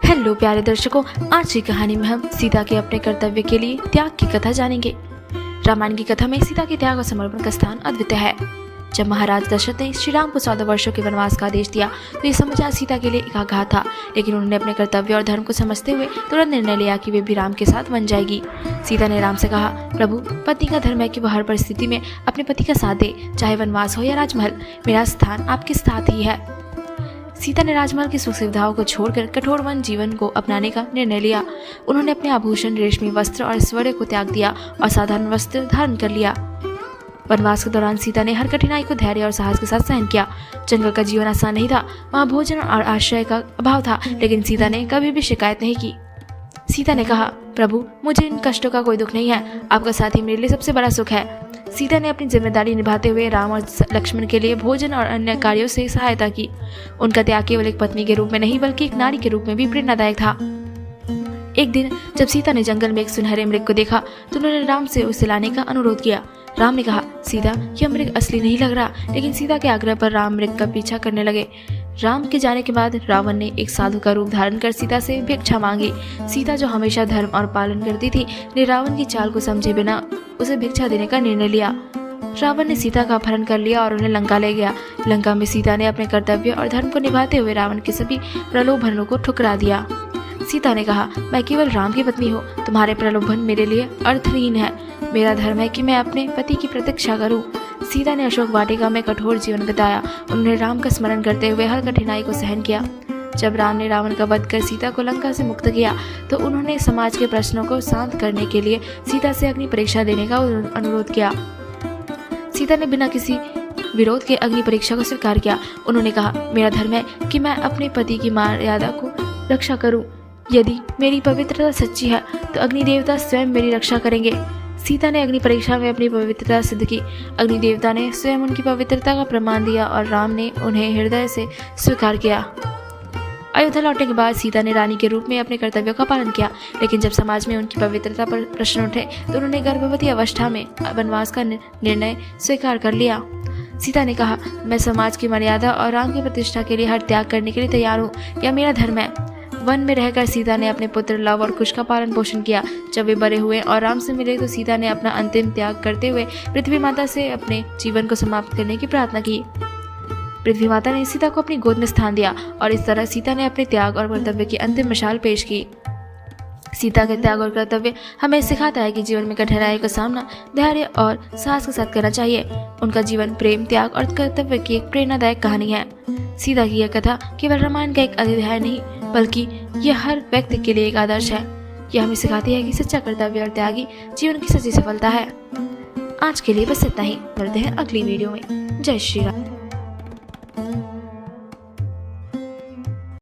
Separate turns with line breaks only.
Hello प्यारे दर्शकों, आज की कहानी में हम सीता के अपने कर्तव्य के लिए त्याग की कथा जानेंगे। रामायण की कथा में सीता के त्याग और समर्पण का स्थान अद्वितीय है। जब महाराज दशरथ ने श्री राम को 14 वर्षों के वनवास का आदेश दिया तो ये समाचार सीता के लिए एक आघात था, लेकिन उन्होंने अपने कर्तव्य और धर्म को समझते हुए तुरंत निर्णय लिया कि वे भी राम के साथ बन जाएगी। सीता ने राम से कहा, प्रभु, पत्नी का धर्म है कि वह हर परिस्थिति में अपने पति का साथ दे, चाहे वनवास हो या राजमहल। मेरा स्थान आपके साथ ही है। सीता ने राजमहल की सुख सुविधाओं को छोड़कर कठोर वन जीवन को अपनाने का निर्णय लिया। उन्होंने अपने आभूषण, रेशमी वस्त्र और ऐश्वर्य को त्याग दिया और साधारण वस्त्र धारण कर लिया। वनवास के दौरान सीता ने हर कठिनाई को धैर्य और साहस के साथ सहन किया। जंगल का जीवन आसान नहीं था, वहाँ भोजन और आश्रय का अभाव था, लेकिन सीता ने कभी भी शिकायत नहीं की। सीता ने कहा, प्रभु, मुझे इन कष्टों का कोई दुख नहीं है, आपका साथ ही मेरे लिए सबसे बड़ा सुख है। सीता ने अपनी जिम्मेदारी निभाते हुए राम और लक्ष्मण के लिए भोजन और अन्य कार्यों से सहायता की। उनका त्याग केवल एक पत्नी के रूप में नहीं बल्कि एक नारी के रूप में भी प्रेरणादायक था। एक दिन जब सीता ने जंगल में एक सुनहरे मृग को देखा तो उन्होंने राम से उसे लाने का अनुरोध किया। राम ने कहा, सीता, यह मृग असली नहीं लग रहा, लेकिन सीता के आग्रह पर राम मृग का पीछा करने लगे। राम के जाने के बाद रावण ने एक साधु का रूप धारण कर सीता से भिक्षा मांगी। सीता, जो हमेशा धर्म और पालन करती थी, ने रावण की चाल को समझे बिना उसे भिक्षा देने का निर्णय लिया। रावण ने सीता का अपहरण कर लिया और उन्हें लंका ले गया। लंका में सीता ने अपने कर्तव्य और धर्म को निभाते हुए रावण के सभी प्रलोभनों को ठुकरा दिया। सीता ने कहा, मैं केवल राम की पत्नी हूँ, तुम्हारे प्रलोभन मेरे लिए अर्थहीन है। मेरा धर्म है कि मैं अपने पति की प्रतीक्षा करूं। सीता ने अशोक वाटिका में कठोर जीवन बिताया। उन्होंने राम का स्मरण करते हुए हर कठिनाई को सहन किया। जब राम ने रावण का वध कर सीता को लंका से मुक्त किया तो उन्होंने समाज के प्रश्नों को शांत करने के लिए सीता से अग्नि परीक्षा देने का अनुरोध किया। सीता ने बिना किसी विरोध के अग्नि परीक्षा को स्वीकार किया। उन्होंने कहा, मेरा धर्म है कि मैं अपने पति की मर्यादा को रक्षा करूं। यदि मेरी पवित्रता सच्ची है तो अग्नि देवता स्वयं मेरी रक्षा करेंगे। सीता ने अग्नि परीक्षा में अपनी पवित्रता सिद्ध की। अग्नि देवता ने स्वयं उनकी पवित्रता का प्रमाण दिया और राम ने उन्हें हृदय से स्वीकार किया। अयोध्या लौटने के बाद सीता ने रानी के रूप में अपने कर्तव्यों का पालन किया, लेकिन जब समाज में उनकी पवित्रता पर प्रश्न उठे तो उन्होंने गर्भवती अवस्था में वनवास का निर्णय स्वीकार कर लिया। सीता ने कहा, मैं समाज की मर्यादा और राम की प्रतिष्ठा के लिए हर त्याग करने के लिए तैयार हूँ। यह मेरा धर्म है। वन में रहकर सीता ने अपने पुत्र लव और कुश का पालन पोषण किया। जब वे बड़े हुए और राम से मिले तो सीता ने अपना अंतिम त्याग करते हुए पृथ्वी माता से अपने जीवन को समाप्त करने की प्रार्थना की। पृथ्वी माता ने सीता को अपनी गोद में स्थान दिया और इस तरह सीता ने अपने त्याग और कर्तव्य की अंतिम मिसाल पेश की। सीता के त्याग और कर्तव्य हमें सिखाता है कि जीवन में कठिनाई का सामना धैर्य और साहस के साथ करना चाहिए। उनका जीवन प्रेम, त्याग और कर्तव्य की एक प्रेरणादायक कहानी है। सीता की यह कथा केवल रामायण का एक अध्याय नहीं बल्कि यह हर व्यक्ति के लिए एक आदर्श है। यह हमें सिखाती है कि सच्चा कर्तव्य और त्यागी जीवन की सच्ची सफलता है। आज के लिए बस इतना ही। मिलते हैं अगली वीडियो में। जय श्री राम।